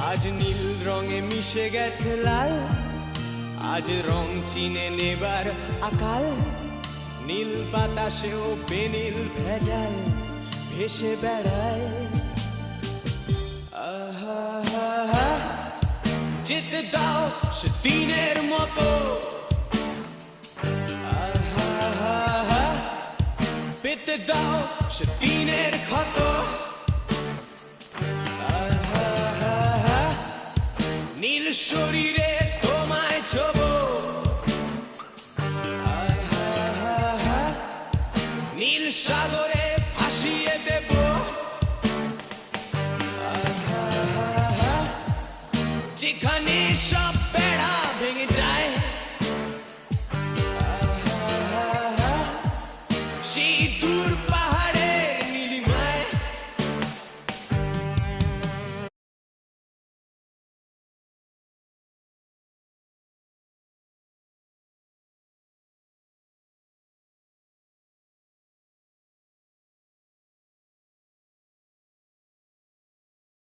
আজ নীল রঙে মিশে গেছে লাল, আজ রং চিনে নেবার আকাল। নীল বাতাসেও বেনীল ভেজাল ভেসে বেড়ায়। আহা, যেতে দাও সে দিনের মতো, আহা, পেতে দাও সে দিনের ক্ষত। আহা, নীল শরীরে তোমায় ছোবো, আহা, নীল সাগরে ভাসিয়ে দেব। যেখানে সব